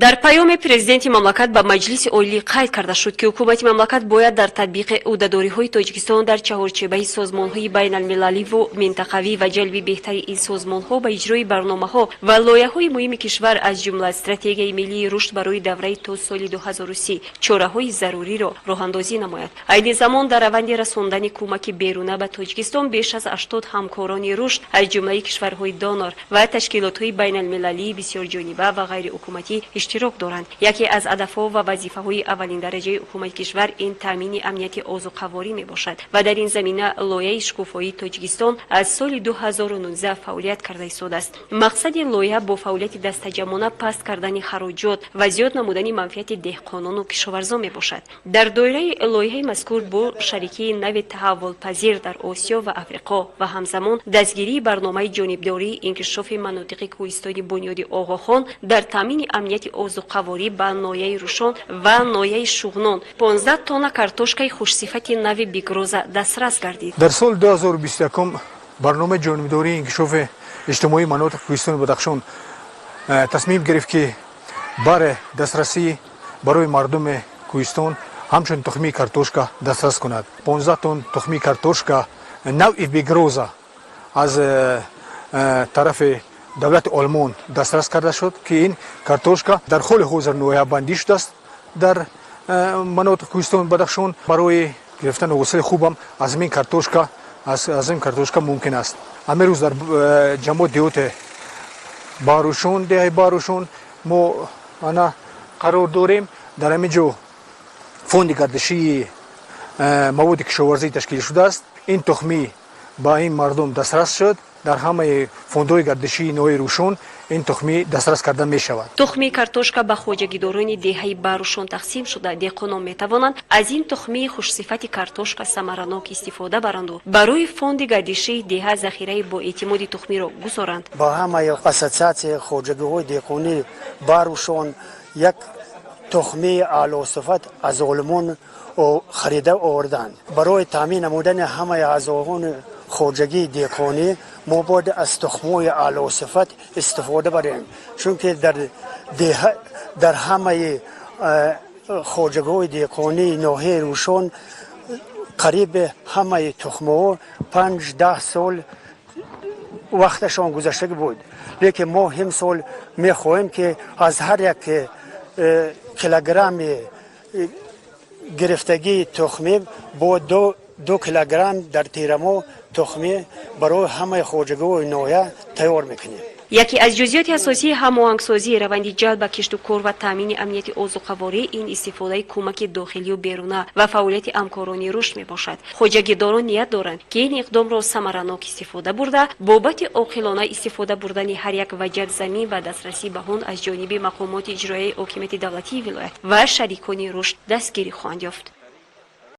дар паёми президенти мамлакат ба маҷлиси олӣ қайд карда шуд ки ҳукумати мамлакат бояд дар татбиқи ӯҳдадориҳои тоҷикистон дар чаҳорчебаи созмонҳои байналмилаливу минтақавӣ ва ҷалби беҳтари ин созмонҳо ба иҷрои барномаҳо ва лоиҳаҳои муҳими кишвар аз ҷумла стратегияи миллии рушд барои давраи то соли 2030 чораҳои заруриро роҳандозӣ намояд. айни замон дар раванди расондани кӯмаки беруна ба тоҷикистон беш аз 80 ҳамкорони рушд аз ҷумлаи кишварҳои донор ва ташкилотҳои байналмилалии бисёрҷониба ва ғайриҳукуматӣ иштирок доранд. яке аз ҳадафҳо ва вазифаҳои аввалин дараҷаи ҳукумати кишвар ин таъмини амнияти озуқаворӣ мебошад ва дар ин замина лоиҳаи шукуфоии тоҷикистон аз соли 2019 фаъолият карда истодааст. мақсади лоиҳа бо фаъолияти дастаҷамона паст кардани хароҷот ва зиёд намудани манфиати деҳқонону кишоварзон мебошад. дар доираи лоиҳаи мазкур бо шарикии нави таҳаввулпазир дар осиё ва африқо ва ҳамзамон дастгирии барномаи ҷонибдории инкишофи манотиқи кӯҳистони бунёди оғохон дар таъмини амнияти озуқаворӣ ба ноҳияи рӯшон ва ноҳияи шуғнон 15 тонна картошкаи хушсифати нави бигроза дастрас гардид. дар соли 2021 барномаи ҷонибдории инкишофи иҷтимоии манотиқи кӯҳистони бадахшон тасмим гирифт ки баре дастрасӣ барои мардуми кӯҳистон ҳамчун тухми картошка дастрас кунад. 15 тонн тухми картошка нави бигроза аз тарафи давлати олмон дастрас карда шуд ки ин картошка дар холи ҳозир ноҳиябандӣ шудааст дар манотиқи кӯҳистони бадахшон. барои гирифтани ҳосили хубам аз ин картошка мумкин аст. ҳамин рӯз дар ҷамоати деҳоти баҳрӯшон деҳаи баҳрӯшон мо ана қарор дорем. дар ҳамин ҷо фонди гардишии маводи кишоварзӣ ташкил шудааст. ин тухмӣ ба ин мардум дастрас шуд. дар ҳамаи фондҳои гардишии ноҳияи рӯшон ин тухмӣ дастрас карда мешавад. тухми картошка ба хоҷагидорони деҳаи баҳрӯшон тақсим шуда деҳқонон метавонанд аз ин тухмии хушсифати картошка самаранок истифода баранду барои фонди гардишии деҳа захираи боэътимоди тухмиро гузоранд. ба ҳамаи ассотсиатсияи хоҷагиҳои деҳқонии баҳрӯшон як тухмии аълосифат аз олмон харида оварданд. барои таъмин намудани ҳамаи аъзоёни хоҷагии деҳқонӣ мо бояд аз тухмҳои аълосифат истифода барем, чунки дар ҳамаи хоҷагиҳои деҳқонии ноҳияи рӯшон қариби ҳамаи тухмҳо 5-10 сол вақташон гузаштагӣ буд. лекин мо имсол мехоҳем ки аз ҳар як килограмми гирифтагии тухмӣ бо 2 килограмм дар тирамо тухмӣ барои ҳамаи хоҷагиҳои ноҳия тайёр мекунем. яке аз ҷузъиёти асосии ҳамоҳангсозии раванди ҷалб ба киштукор ва таъмини амнияти озуқаворӣ ин истифодаи кӯмаки дохилию беруна ва фаъолияти ҳамкорони рушд мебошад. хоҷагидорон ният доранд ки ин иқдомро самаранок истифода бурда бобати оқилона истифода бурдани ҳар як ваҷак замин ва дастрасӣ ба он аз ҷониби мақомоти иҷроияи ҳокимияти давлатии вилоят ва шарикони рушд дастгирӣ хоҳанд ёфт.